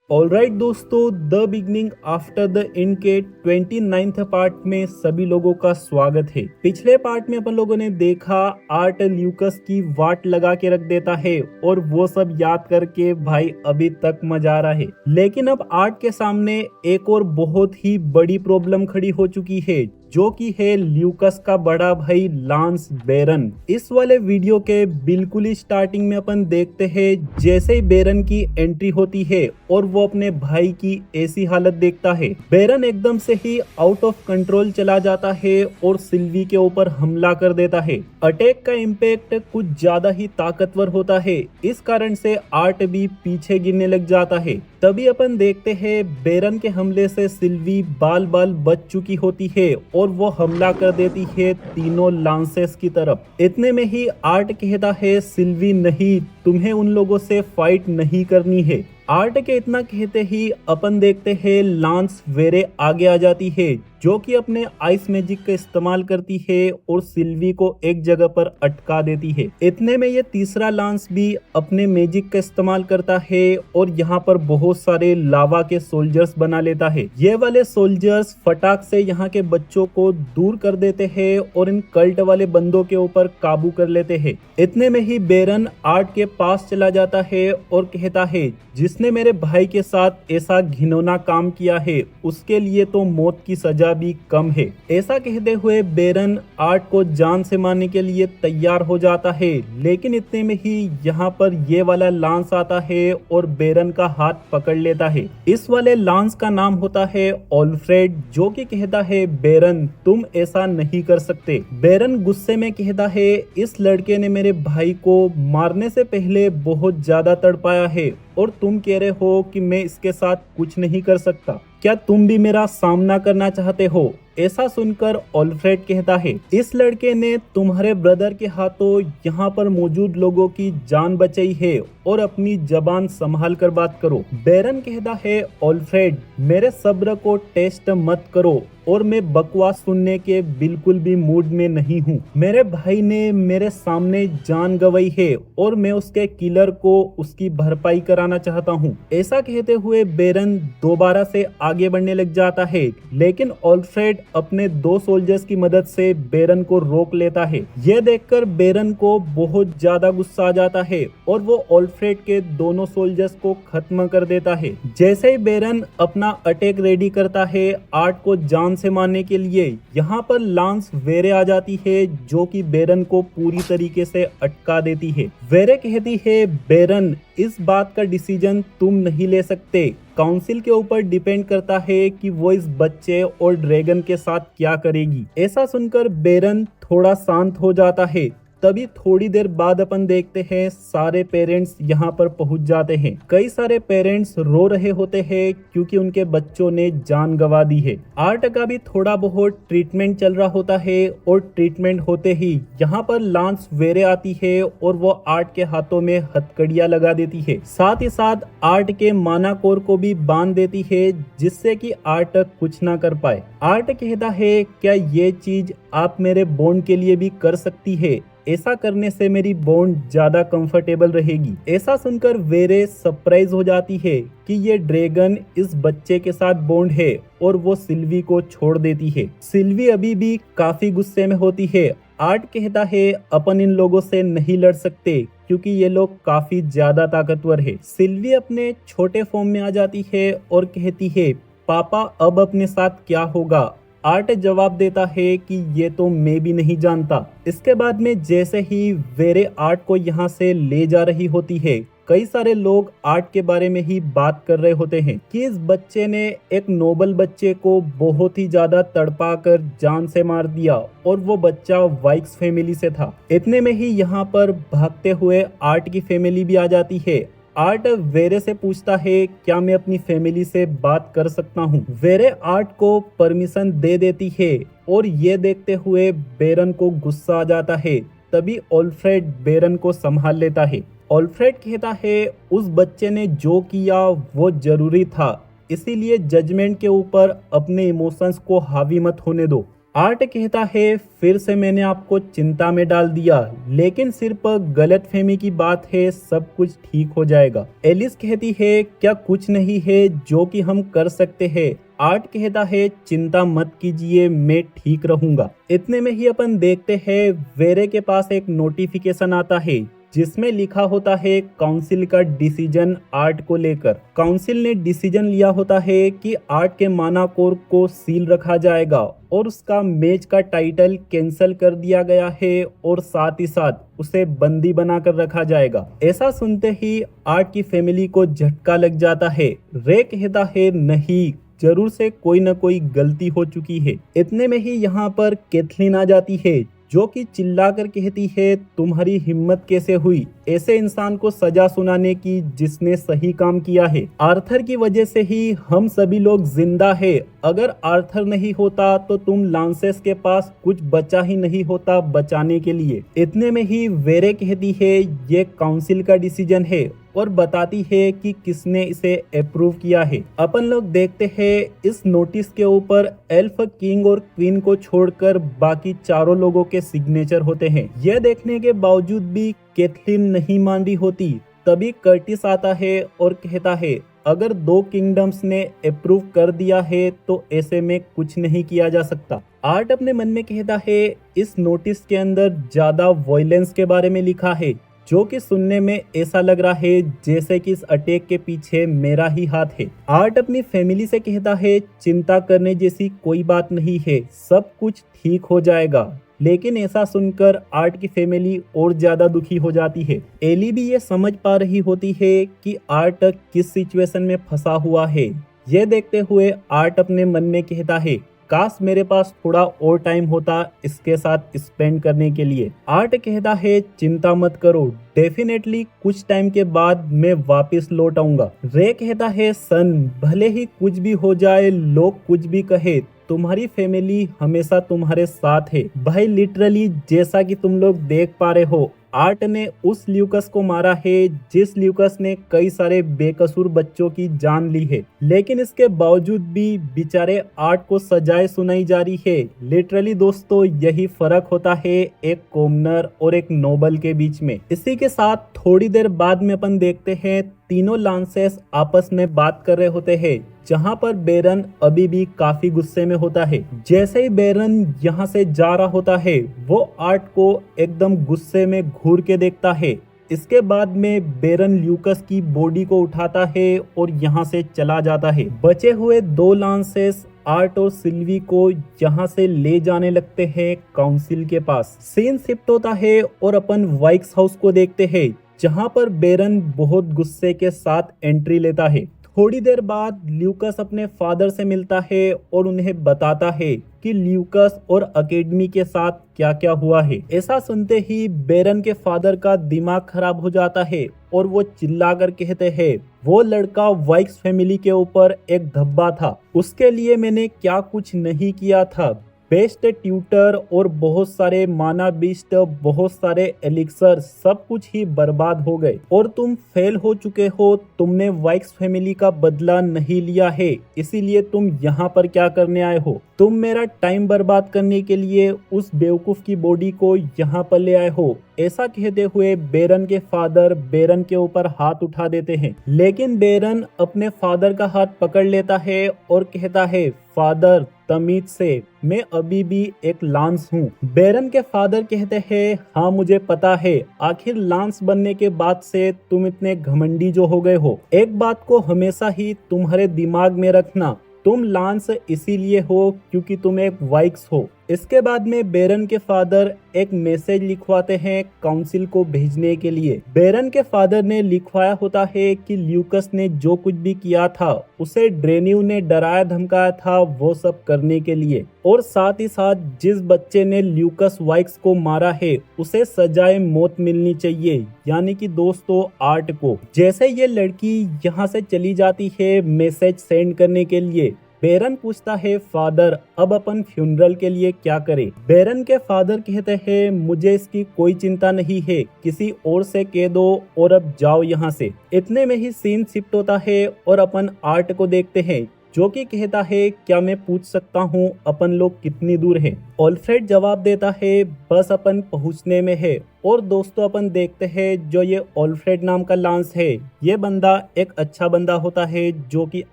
Alright दोस्तों, the beginning after the end के 29th part में सभी लोगों का स्वागत है। पिछले पार्ट में अपन लोगों ने देखा आर्ट ल्यूकस की वाट लगा के रख देता है और वो सब याद करके भाई अभी तक मजा आ रहा है। लेकिन अब आर्ट के सामने एक और बहुत ही बड़ी प्रॉब्लम खड़ी हो चुकी है, जो कि है ल्यूकस का बड़ा भाई लांस बेरन। इस वाले वीडियो के बिल्कुल ही स्टार्टिंग में अपन देखते हैं जैसे ही बेरन की एंट्री होती है और वो अपने भाई की ऐसी हालत देखता है, बेरन एकदम से ही आउट ऑफ कंट्रोल चला जाता है और सिल्वी के ऊपर हमला कर देता है। अटैक का इम्पैक्ट कुछ ज्यादा ही ताकतवर होता है, इस कारण से आर्ट भी पीछे गिरने लग जाता है। तभी अपन देखते हैं बेरन के हमले से सिल्वी बाल बाल बच चुकी होती है और वो हमला कर देती है तीनों लांसेस की तरफ। इतने में ही आर्ट कहता है सिल्वी नहीं, तुम्हें उन लोगों से फाइट नहीं करनी है। आर्ट के इतना कहते ही अपन देखते हैं लांस वेरे आगे आ जाती है, जो कि अपने आइस मैजिक का इस्तेमाल करती है और सिल्वी को एक जगह पर अटका देती है। इतने में ये तीसरा लांस भी अपने मैजिक का इस्तेमाल करता है और यहाँ पर बहुत सारे लावा के सोल्जर्स बना लेता है। ये वाले सोल्जर्स फटाक से यहाँ के बच्चों को दूर कर देते हैं और इन कल्ट वाले बंदों के ऊपर काबू कर लेते हैं। इतने में ही बेरन आर्ट के पास चला जाता है और कहता है, जिसने मेरे भाई के साथ ऐसा घिनौना काम किया है उसके लिए तो मौत की सजा भी कम है। ऐसा कहते हुए बेरन आर्ट को जान से मारने के लिए तैयार हो जाता है, लेकिन इतने में ही यहाँ पर ये वाला लांस आता है और बेरन का हाथ पकड़ लेता है। इस वाले लांस का नाम होता है ऑल्फ्रेड, जो कि कहता है बेरन तुम ऐसा नहीं कर सकते। बेरन गुस्से में कहता है, इस लड़के ने मेरे भाई को मारने से पहले बहुत ज्यादा तड़पाया है और तुम कह रहे हो कि मैं इसके साथ कुछ नहीं कर सकता। क्या तुम भी मेरा सामना करना चाहते हो? ऐसा सुनकर ऑल्फ्रेड कहता है, इस लड़के ने तुम्हारे ब्रदर के हाथों यहाँ पर मौजूद लोगों की जान बचाई है और अपनी जबान संभाल कर बात करो। बेरन कहता है, ऑल्फ्रेड मेरे सब्र को टेस्ट मत करो और मैं बकवास सुनने के बिल्कुल भी मूड में नहीं हूँ। मेरे भाई ने मेरे सामने जान गंवाई है और मैं उसके किलर को उसकी भरपाई कराना चाहता हूँ। ऐसा कहते हुए बेरन दोबारा से आगे बढ़ने लग जाता है, लेकिन ऑल्फ्रेड अपने दो सोल्जर्स की मदद से बेरन को रोक लेता है। यह देखकर बेरन को बहुत ज्यादा गुस्सा आ जाता है और वो ऑल्फ्रेड के दोनों सोल्जर्स को खत्म कर देता है। जैसे ही बेरन अपना अटैक रेडी करता है आर्ट को जान से मारने के लिए, यहाँ पर लांस वेरे आ जाती है, जो कि बेरन को पूरी तरीके से अटका देती है। वेरे कहती है, बेरन इस बात का डिसीजन तुम नहीं ले सकते, काउंसिल के ऊपर डिपेंड करता है कि वो इस बच्चे और ड्रैगन के साथ क्या करेगी। ऐसा सुनकर बेरन थोड़ा शांत हो जाता है। तभी थोड़ी देर बाद अपन देखते हैं सारे पेरेंट्स यहाँ पर पहुंच जाते हैं। कई सारे पेरेंट्स रो रहे होते हैं क्योंकि उनके बच्चों ने जान गंवा दी है। आर्ट का भी थोड़ा बहुत ट्रीटमेंट चल रहा होता है और ट्रीटमेंट होते ही यहाँ पर लांस वेरे आती है और वो आर्ट के हाथों में हथकड़ियां लगा देती है। साथ ही साथ आर्ट के मानाकोर को भी बांध देती है, जिससे कि आर्ट कुछ ना कर पाए। आर्ट कहता है, क्या ये चीज आप मेरे बॉन्ड के लिए भी कर सकती है? ऐसा करने से मेरी बॉन्ड ज्यादा कंफर्टेबल रहेगी। ऐसा सुनकर वेरे सरप्राइज हो जाती है कि ये ड्रैगन इस बच्चे के साथ बॉन्ड है और वो सिल्वी को छोड़ देती है। सिल्वी अभी भी काफी गुस्से में होती है। आर्ट कहता है, अपन इन लोगों से नहीं लड़ सकते क्योंकि ये लोग काफी ज्यादा ताकतवर है। सिल्वी अपने छोटे फॉर्म में आ जाती है और कहती है, पापा अब अपने साथ क्या होगा? आर्ट जवाब देता है कि ये तो मैं भी नहीं जानता। इसके बाद में जैसे ही वेरे आर्ट को यहाँ से ले जा रही होती है, कई सारे लोग आर्ट के बारे में ही बात कर रहे होते हैं कि इस बच्चे ने एक नोबल बच्चे को बहुत ही ज्यादा तड़पा कर जान से मार दिया और वो बच्चा वाइक्स फैमिली से था। इतने में ही यहाँ पर भागते हुए आर्ट की फैमिली भी आ जाती है। आर्ट वेरे से पूछता है, क्या मैं अपनी फैमिली से बात कर सकता हूँ? वेरे आर्ट को परमिशन दे देती है और ये देखते हुए बेरन को गुस्सा आ जाता है। तभी ऑल्फ्रेड बेरन को संभाल लेता है। ऑल्फ्रेड कहता है, उस बच्चे ने जो किया वो जरूरी था, इसीलिए जजमेंट के ऊपर अपने इमोशंस को हावी मत होने दो। आर्ट कहता है फिर से मैंने आपको चिंता में डाल दिया, लेकिन सिर्फ गलतफहमी की बात है, सब कुछ ठीक हो जाएगा। एलिस कहती है क्या कुछ नहीं है जो कि हम कर सकते हैं। आर्ट कहता है चिंता मत कीजिए, मैं ठीक रहूंगा। इतने में ही अपन देखते हैं वेरे के पास एक नोटिफिकेशन आता है जिसमें लिखा होता है काउंसिल का डिसीजन आर्ट को लेकर। काउंसिल ने डिसीजन लिया होता है कि आर्ट के मानाकोर को सील रखा जाएगा और उसका मैच का टाइटल कैंसिल कर दिया गया है और साथ ही साथ उसे बंदी बनाकर रखा जाएगा। ऐसा सुनते ही आर्ट की फैमिली को झटका लग जाता है। रे कहता है नहीं, जरूर से कोई न कोई गलती हो चुकी है। इतने में ही यहाँ पर कैथलीन आ जाती है जो कि चिल्लाकर कहती है तुम्हारी हिम्मत कैसे हुई ऐसे इंसान को सजा सुनाने की जिसने सही काम किया है। आर्थर की वजह से ही हम सभी लोग जिंदा है। अगर आर्थर नहीं होता तो तुम लांसेस के पास कुछ बचा ही नहीं होता बचाने के लिए। इतने में ही वेरे कहती है ये काउंसिल का डिसीजन है और बताती है कि किसने इसे अप्रूव किया है। अपन लोग देखते हैं इस नोटिस के ऊपर एल्फ किंग और क्वीन को छोड़कर बाकी चारों लोगों के सिग्नेचर होते हैं। यह देखने के बावजूद भी कैथलीन नहीं मान रही होती। तभी कर्टिस आता है और कहता है अगर दो किंगडम्स ने अप्रूव कर दिया है तो ऐसे में कुछ नहीं किया जा सकता। आर्ट अपने मन में कहता है इस नोटिस के अंदर ज्यादा वॉयलेंस के बारे में लिखा है, जो कि सुनने में ऐसा लग रहा है जैसे कि इस अटैक के पीछे मेरा ही हाथ है। आर्ट अपनी फैमिली से कहता है चिंता करने जैसी कोई बात नहीं है, सब कुछ ठीक हो जाएगा। लेकिन ऐसा सुनकर आर्ट की फैमिली और ज्यादा दुखी हो जाती है। एली भी ये समझ पा रही होती है कि आर्ट किस सिचुएशन में फंसा हुआ है। यह देखते हुए आर्ट अपने मन में कहता है काश मेरे पास थोड़ा और टाइम होता इसके साथ स्पेंड करने के लिए। आर्ट कहता है चिंता मत करो, डेफिनेटली कुछ टाइम के बाद मैं वापस लौट आऊंगा। रे कहता है सन भले ही कुछ भी हो जाए, लोग कुछ भी कहे, तुम्हारी फैमिली हमेशा तुम्हारे साथ है। भाई लिटरली जैसा कि तुम लोग देख पा रहे हो आर्ट ने उस ल्यूकस को मारा है जिस ल्यूकस ने कई सारे बेकसूर बच्चों की जान ली है, लेकिन इसके बावजूद भी बेचारे आर्ट को सजाएं सुनाई जा रही है। लिटरली दोस्तों यही फर्क होता है एक कॉमनर और एक नोबल के बीच में। इसी के साथ थोड़ी देर बाद में अपन देखते हैं तीनों लांसेस आपस में बात कर रहे होते हैं, जहां पर बेरन अभी भी काफी गुस्से में होता है। जैसे ही बेरन यहाँ से जा रहा होता है वो आर्ट को एकदम गुस्से में घूर के देखता है। इसके बाद में बेरन ल्यूकस की बॉडी को उठाता है और यहाँ से चला जाता है। बचे हुए दो लांसेस आर्ट और सिल्वी को यहाँ से ले जाने लगते हैं काउंसिल के पास। सीन शिफ्ट होता है और अपन वाइक्स हाउस को देखते हैं जहाँ पर बेरन बहुत गुस्से के साथ एंट्री लेता है। थोड़ी देर बाद ल्यूकस अपने फादर से मिलता है और उन्हें बताता है कि ल्यूकस और अकेडमी के साथ क्या क्या हुआ है। ऐसा सुनते ही बेरन के फादर का दिमाग खराब हो जाता है और वो चिल्लाकर कहते हैं वो लड़का वाइक्स फैमिली के ऊपर एक धब्बा था, उसके लिए मैंने क्या कुछ नहीं किया था। बेस्ट ट्यूटर और बहुत सारे माना बीस्ट, बहुत सारे एलिक्सर, सब कुछ ही बर्बाद हो गए और तुम फेल हो चुके हो। तुमने वाइक्स फैमिली का बदला नहीं लिया है, इसीलिए तुम यहाँ पर क्या करने आए हो। तुम मेरा टाइम बर्बाद करने के लिए उस बेवकूफ की बॉडी को यहाँ पर ले आए हो। ऐसा कहते हुए बेरन के फादर बेरन के ऊपर हाथ उठा देते हैं, लेकिन बेरन अपने फादर का हाथ पकड़ लेता है और कहता है फादर तमीज से, मैं अभी भी एक लांस हूँ। बेरन के फादर कहते हैं हाँ मुझे पता है, आखिर लांस बनने के बाद से तुम इतने घमंडी जो हो गए हो। एक बात को हमेशा ही तुम्हारे दिमाग में रखना, तुम लांस इसीलिए हो क्योंकि तुम एक वाइक्स हो। इसके बाद में बेरन के फादर एक मैसेज लिखवाते हैं काउंसिल को भेजने के लिए। बेरन के फादर ने लिखवाया होता है कि ल्यूकस ने जो कुछ भी किया था उसे ड्रेन्यू ने डराया धमकाया था वो सब करने के लिए, और साथ ही साथ जिस बच्चे ने ल्यूकस वाइक्स को मारा है उसे सजाए मौत मिलनी चाहिए, यानी कि दोस्तों आर्ट को। जैसे ये लड़की यहाँ से चली जाती है मैसेज सेंड करने के लिए, बेरन पूछता है फादर अब अपन फ्यूनरल के लिए क्या करें। बेरन के फादर कहते हैं मुझे इसकी कोई चिंता नहीं है, किसी और से कह दो और अब जाओ यहाँ से। इतने में ही सीन शिफ्ट होता है और अपन आर्ट को देखते हैं जो कि कहता है क्या मैं पूछ सकता हूँ अपन लोग कितनी दूर है। ऑल्फ्रेड जवाब देता है बस अपन पहुंचने में है। और दोस्तों अपन देखते हैं जो ये ऑल्फ्रेड नाम का लांस है, ये बंदा एक अच्छा बंदा होता है जो कि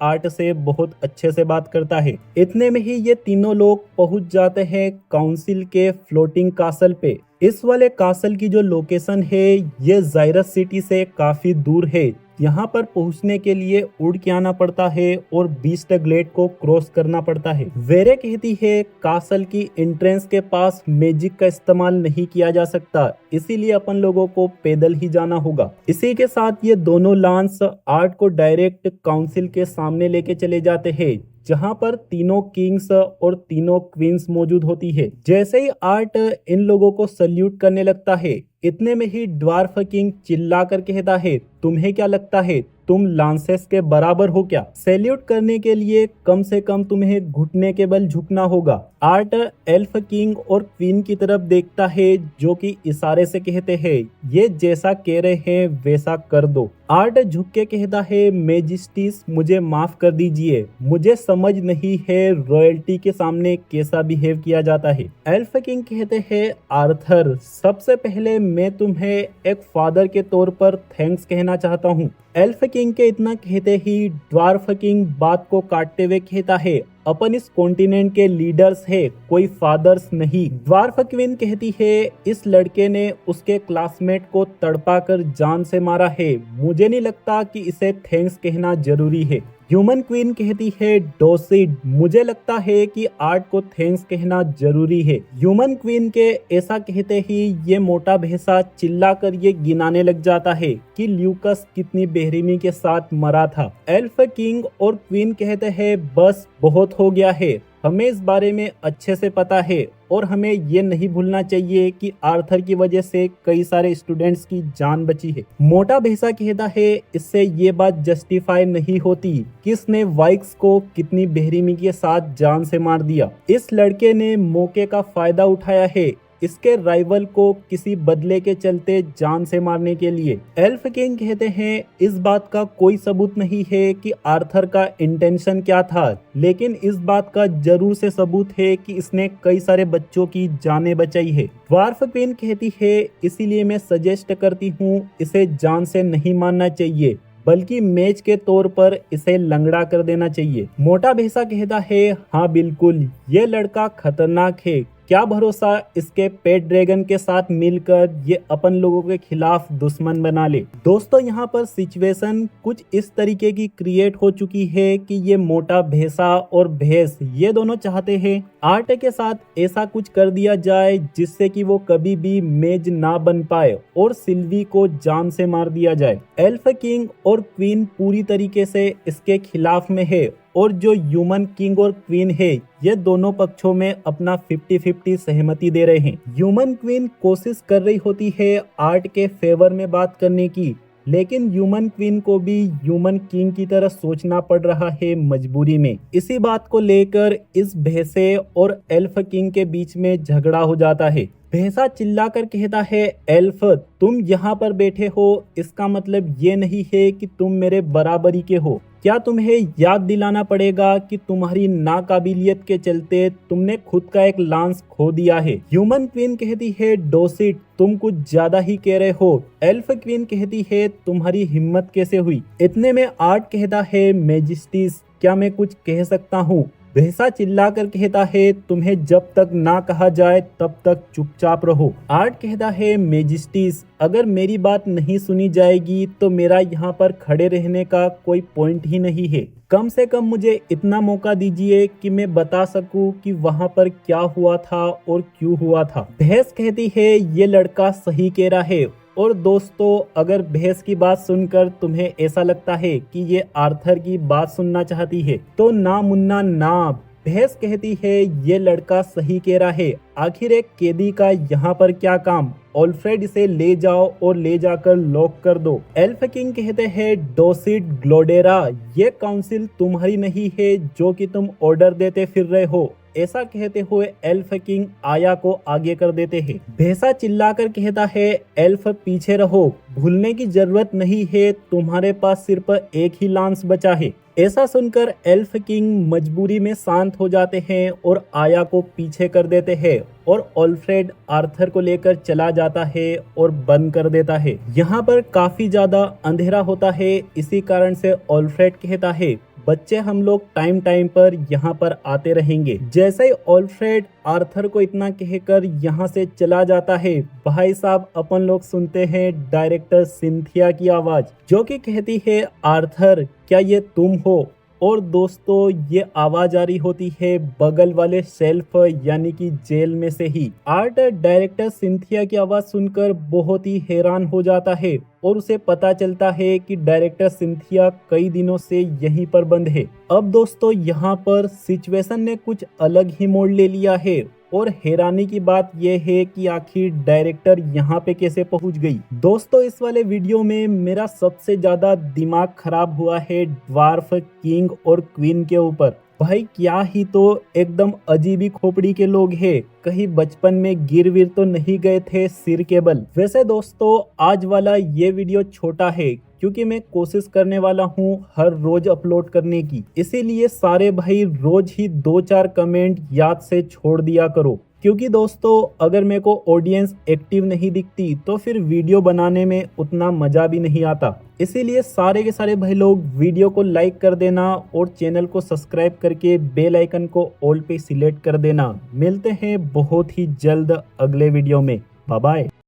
आर्ट से बहुत अच्छे से बात करता है। इतने में ही ये तीनों लोग पहुंच जाते हैं काउंसिल के फ्लोटिंग कासल पे। इस वाले कासल की जो लोकेशन है ये जायरस सिटी से काफी दूर है। यहाँ पर पहुंचने के लिए उड़ के आना पड़ता है और बीस्ट ग्लेड को क्रॉस करना पड़ता है। वेरे कहती है कासल की एंट्रेंस के पास मैजिक का इस्तेमाल नहीं किया जा सकता, इसीलिए अपन लोगों को पैदल ही जाना होगा। इसी के साथ ये दोनों लांस आर्ट को डायरेक्ट काउंसिल के सामने लेके चले जाते हैं, जहां पर तीनों किंग्स और तीनों क्वींस मौजूद होती है। जैसे ही आर्ट इन लोगों को सल्यूट करने लगता है, इतने में ही ड्वार्फ किंग चिल्लाकर कहता है तुम्हें क्या लगता है तुम लांसेस के बराबर हो क्या? सैल्यूट करने के लिए कम से कम तुम्हें घुटने के बल झुकना होगा। आर्ट एल्फ किंग और क्वीन की तरफ देखता है जो कि इशारे से कहते हैं ये जैसा कह रहे हैं वैसा कर दो। आर्ट झुक के कहता है मेजिस्टीज मुझे माफ कर दीजिए, मुझे समझ नहीं है रॉयल्टी के सामने कैसा बिहेव किया जाता है। एल्फ किंग कहते हैं आर्थर सबसे पहले मैं तुम्हें एक फादर के तौर पर थैंक्स कहना चाहता हूँ। एल्फ किंग के इतना कहते ही ड्वार्फ किंग बात को काटते हुए कहता है अपन इस कॉन्टिनेंट के लीडर्स है, कोई फादर्स नहीं। ड्वार्फ क्वीन कहती है इस लड़के ने उसके क्लासमेट को तड़पा कर जान से मारा है, मुझे नहीं लगता कि इसे थैंक्स कहना जरूरी है। ह्यूमन क्वीन कहती है डोसिड मुझे लगता है कि आर्ट को थैंक्स कहना जरूरी है। ह्यूमन क्वीन के ऐसा कहते ही ये मोटा भैंसा चिल्लाकर ये गिनाने लग जाता है कि ल्यूकस कितनी बेरहमी के साथ मरा था। एल्फ किंग और क्वीन कहते हैं बस बहुत हो गया है, हमें इस बारे में अच्छे से पता है और हमें ये नहीं भूलना चाहिए कि आर्थर की वजह से कई सारे स्टूडेंट्स की जान बची है। मोटा भैंसा कहता है इससे ये बात जस्टिफाई नहीं होती कि इसने वाइक्स को कितनी बेरहमी के साथ जान से मार दिया। इस लड़के ने मौके का फायदा उठाया है इसके राइवल को किसी बदले के चलते जान से मारने के लिए। एल्फ किंग कहते हैं इस बात का कोई सबूत नहीं है कि आर्थर का इंटेंशन क्या था, लेकिन इस बात का जरूर से सबूत है कि इसने कई सारे बच्चों की जानें बचाई है। ड्वार्फ क्वीन कहती है इसीलिए मैं सजेस्ट करती हूँ इसे जान से नहीं मारना चाहिए, बल्कि मैच के तौर पर इसे लंगड़ा कर देना चाहिए। मोटा भैंसा कहता है हाँ बिल्कुल, ये लड़का खतरनाक है, क्या भरोसा इसके पेट ड्रैगन के साथ मिलकर ये अपन लोगों के खिलाफ दुश्मन बना ले। दोस्तों यहाँ पर सिचुएशन कुछ इस तरीके की क्रिएट हो चुकी है कि ये मोटा भैंसा और भैंस ये दोनों चाहते हैं आर्ट के साथ ऐसा कुछ कर दिया जाए जिससे कि वो कभी भी मेज ना बन पाए और सिल्वी को जान से मार दिया जाए। एल्फ किंग और क्वीन पूरी तरीके से इसके खिलाफ में है और जो ह्यूमन किंग और क्वीन है ये दोनों पक्षों में अपना 50-50 सहमति दे रहे हैं। ह्यूमन क्वीन कोशिश कर रही होती है आर्ट के फेवर में बात करने की, लेकिन ह्यूमन क्वीन को भी ह्यूमन किंग की तरह सोचना पड़ रहा है मजबूरी में। इसी बात को लेकर इस भैंसे और एल्फ किंग के बीच में झगड़ा हो जाता है। भैंसा चिल्लाकर कहता है एल्फ तुम यहाँ पर बैठे हो, इसका मतलब ये नहीं है कि तुम मेरे बराबरी के हो। क्या तुम्हें याद दिलाना पड़ेगा कि तुम्हारी नाकाबिलियत के चलते तुमने खुद का एक लांस खो दिया है। ह्यूमन क्वीन कहती है डोसिट तुम कुछ ज्यादा ही कह रहे हो। एल्फ क्वीन कहती है तुम्हारी हिम्मत कैसे हुई। इतने में आर्ट कहता है मेजिस्टीज क्या मैं कुछ कह सकता हूँ। भैंसा चिल्लाकर कहता है तुम्हें जब तक ना कहा जाए तब तक चुपचाप रहो। आर्ट कहता है मेजिस्टीज अगर मेरी बात नहीं सुनी जाएगी तो मेरा यहाँ पर खड़े रहने का कोई पॉइंट ही नहीं है। कम से कम मुझे इतना मौका दीजिए कि मैं बता सकूं कि वहाँ पर क्या हुआ था और क्यों हुआ था। भैंस कहती है ये लड़का सही कह रहा है। और दोस्तों अगर भैंस की बात सुनकर तुम्हें ऐसा लगता है कि ये आर्थर की बात सुनना चाहती है तो ना मुन्ना ना। भैंस कहती है ये लड़का सही कह रहा है, आखिर एक कैदी का यहाँ पर क्या काम। ऑल्फ्रेड इसे ले जाओ और ले जाकर लॉक कर दो। एल्फ किंग कहते हैं डोसिट ग्लोडेरा ये काउंसिल तुम्हारी नहीं है जो कि तुम ऑर्डर देते फिर रहे हो। ऐसा कहते हुए एल्फ किंग आया को आगे कर देते हैं। भैंसा चिल्लाकर कहता है एल्फ पीछे रहो, भूलने की जरूरत नहीं है तुम्हारे पास सिर्फ एक ही लांस बचा है। ऐसा सुनकर एल्फ किंग मजबूरी में शांत हो जाते हैं और आया को पीछे कर देते हैं और ऑल्फ्रेड आर्थर को लेकर चला जाता है और बंद कर देता है। यहाँ पर काफी ज्यादा अंधेरा होता है, इसी कारण से ऑल्फ्रेड कहता है बच्चे हम लोग टाइम टाइम पर यहाँ पर आते रहेंगे। जैसे ही ऑल्फ्रेड आर्थर को इतना कहकर यहाँ से चला जाता है, भाई साहब अपन लोग सुनते हैं डायरेक्टर सिंथिया की आवाज जो कि कहती है आर्थर क्या ये तुम हो। और दोस्तों ये आवाज आ रही होती है बगल वाले शेल्फ यानी कि जेल में से ही। आर्ट डायरेक्टर सिंथिया की आवाज सुनकर बहुत ही हैरान हो जाता है और उसे पता चलता है कि डायरेक्टर सिंथिया कई दिनों से यहीं पर बंद है। अब दोस्तों यहाँ पर सिचुएशन ने कुछ अलग ही मोड़ ले लिया है और हैरानी की बात यह है कि आखिर डायरेक्टर यहाँ पे कैसे पहुंच गई। दोस्तों इस वाले वीडियो में मेरा सबसे ज्यादा दिमाग खराब हुआ है ड्वार्फ किंग और क्वीन के ऊपर। भाई क्या ही तो एकदम अजीबी खोपड़ी के लोग हैं, कहीं बचपन में गिर विर तो नहीं गए थे सिर के बल। वैसे दोस्तों आज वाला ये वीडियो छोटा है क्योंकि मैं कोशिश करने वाला हूँ हर रोज अपलोड करने की, इसीलिए सारे भाई रोज ही 2-4 कमेंट याद से छोड़ दिया करो। क्योंकि दोस्तों अगर मेरे को ऑडियंस एक्टिव नहीं दिखती तो फिर वीडियो बनाने में उतना मजा भी नहीं आता। इसीलिए सारे के सारे भाई लोग वीडियो को लाइक कर देना और चैनल को सब्सक्राइब करके बेल आइकन को ऑल पे सिलेक्ट कर देना। मिलते हैं बहुत ही जल्द अगले वीडियो में। Bye bye.